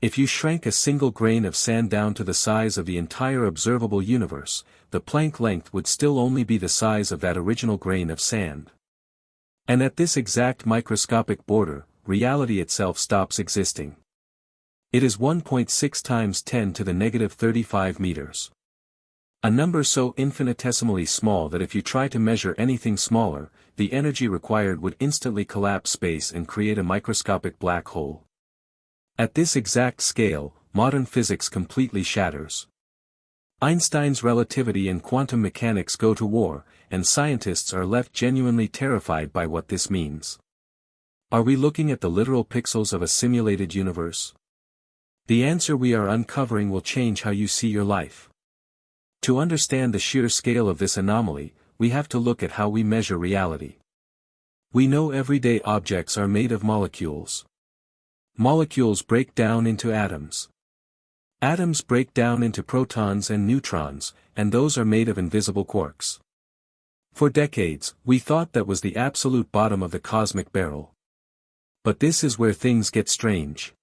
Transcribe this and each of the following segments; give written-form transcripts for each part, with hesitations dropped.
If you shrank a single grain of sand down to the size of the entire observable universe, the Planck length would still only be the size of that original grain of sand. And at this exact microscopic border, reality itself stops existing. It is 1.6 times 10 to the negative 35 meters. A number so infinitesimally small that if you try to measure anything smaller, the energy required would instantly collapse space and create a microscopic black hole. At this exact scale, modern physics completely shatters. Einstein's relativity and quantum mechanics go to war, and scientists are left genuinely terrified by what this means. Are we looking at the literal pixels of a simulated universe? The answer we are uncovering will change how you see your life. To understand the sheer scale of this anomaly, we have to look at how we measure reality. We know everyday objects are made of molecules. Molecules break down into atoms. Atoms break down into protons and neutrons, and those are made of invisible quarks. For decades, we thought that was the absolute bottom of the cosmic barrel. But this is where things get strange.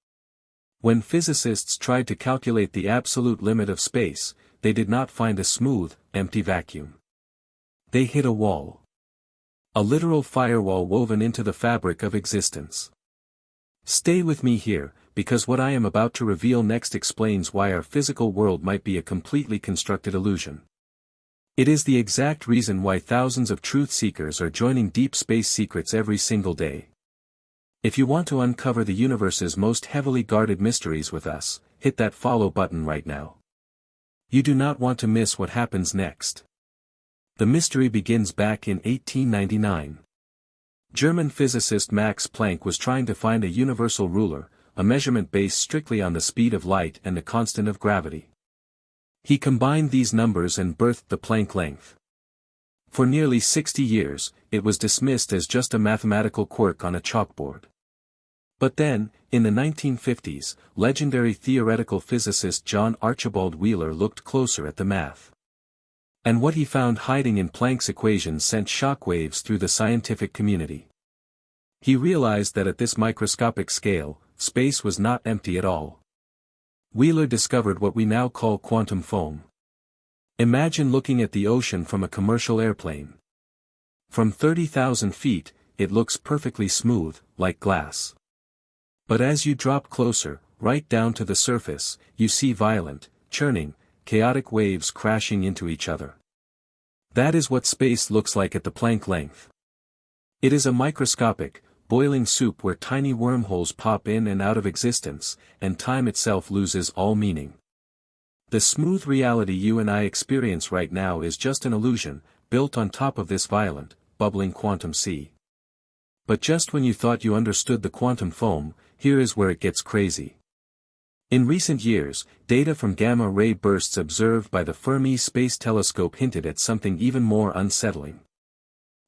When physicists tried to calculate the absolute limit of space, they did not find a smooth, empty vacuum. They hit a wall. A literal firewall woven into the fabric of existence. Stay with me here, because what I am about to reveal next explains why our physical world might be a completely constructed illusion. It is the exact reason why thousands of truth seekers are joining Deep Space Secrets every single day. If you want to uncover the universe's most heavily guarded mysteries with us, hit that follow button right now. You do not want to miss what happens next. The mystery begins back in 1899. German physicist Max Planck was trying to find a universal ruler, a measurement based strictly on the speed of light and the constant of gravity. He combined these numbers and birthed the Planck length. For nearly 60 years, it was dismissed as just a mathematical quirk on a chalkboard. But then, in the 1950s, legendary theoretical physicist John Archibald Wheeler looked closer at the math. And what he found hiding in Planck's equations sent shockwaves through the scientific community. He realized that at this microscopic scale, space was not empty at all. Wheeler discovered what we now call quantum foam. Imagine looking at the ocean from a commercial airplane. From 30,000 feet, it looks perfectly smooth, like glass. But as you drop closer, right down to the surface, you see violent, churning, chaotic waves crashing into each other. That is what space looks like at the Planck length. It is a microscopic, boiling soup where tiny wormholes pop in and out of existence, and time itself loses all meaning. The smooth reality you and I experience right now is just an illusion, built on top of this violent, bubbling quantum sea. But just when you thought you understood the quantum foam, here is where it gets crazy. In recent years, data from gamma-ray bursts observed by the Fermi Space Telescope hinted at something even more unsettling.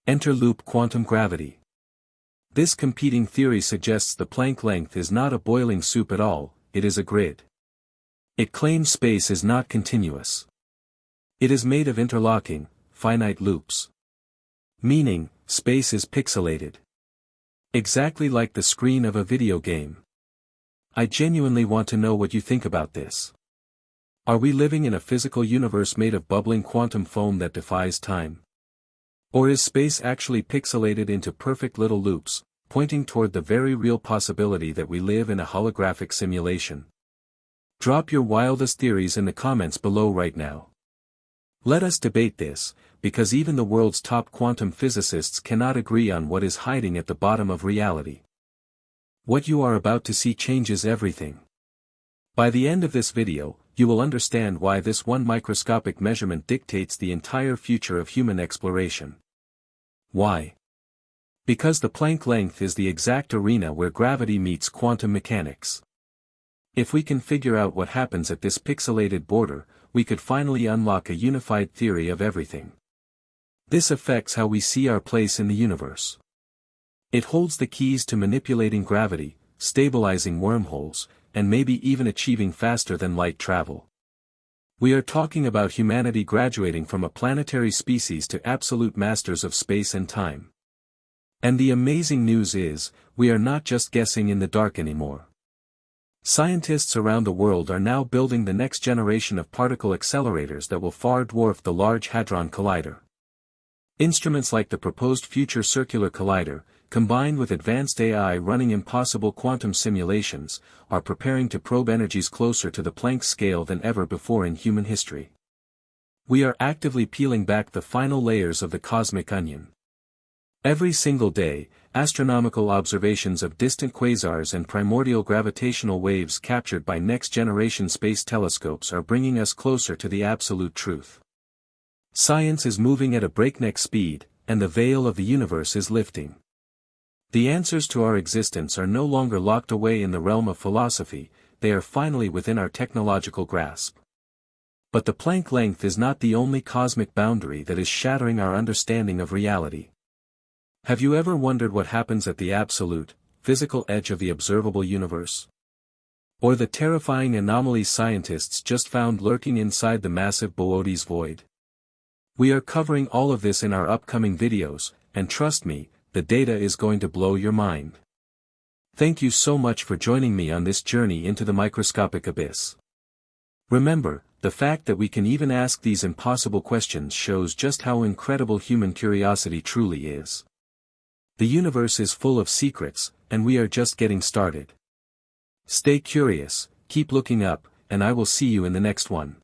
Enter loop quantum gravity. This competing theory suggests the Planck length is not a boiling soup at all, it is a grid. It claims space is not continuous. It is made of interlocking, finite loops. Meaning, space is pixelated. Exactly like the screen of a video game. I genuinely want to know what you think about this. Are we living in a physical universe made of bubbling quantum foam that defies time? Or is space actually pixelated into perfect little loops, pointing toward the very real possibility that we live in a holographic simulation? Drop your wildest theories in the comments below right now. Let us debate this, because even the world's top quantum physicists cannot agree on what is hiding at the bottom of reality. What you are about to see changes everything. By the end of this video, you will understand why this one microscopic measurement dictates the entire future of human exploration. Why? Because the Planck length is the exact arena where gravity meets quantum mechanics. If we can figure out what happens at this pixelated border, we could finally unlock a unified theory of everything. This affects how we see our place in the universe. It holds the keys to manipulating gravity, stabilizing wormholes, and maybe even achieving faster than light travel. We are talking about humanity graduating from a planetary species to absolute masters of space and time. And the amazing news is, we are not just guessing in the dark anymore. Scientists around the world are now building the next generation of particle accelerators that will far dwarf the Large Hadron Collider. Instruments like the proposed Future Circular Collider, combined with advanced AI running impossible quantum simulations, are preparing to probe energies closer to the Planck scale than ever before in human history. We are actively peeling back the final layers of the cosmic onion. Every single day, astronomical observations of distant quasars and primordial gravitational waves captured by next-generation space telescopes are bringing us closer to the absolute truth. Science is moving at a breakneck speed, and the veil of the universe is lifting. The answers to our existence are no longer locked away in the realm of philosophy, they are finally within our technological grasp. But the Planck length is not the only cosmic boundary that is shattering our understanding of reality. Have you ever wondered what happens at the absolute, physical edge of the observable universe? Or the terrifying anomalies scientists just found lurking inside the massive Boötes void? We are covering all of this in our upcoming videos, and trust me, the data is going to blow your mind. Thank you so much for joining me on this journey into the microscopic abyss. Remember, the fact that we can even ask these impossible questions shows just how incredible human curiosity truly is. The universe is full of secrets, and we are just getting started. Stay curious, keep looking up, and I will see you in the next one.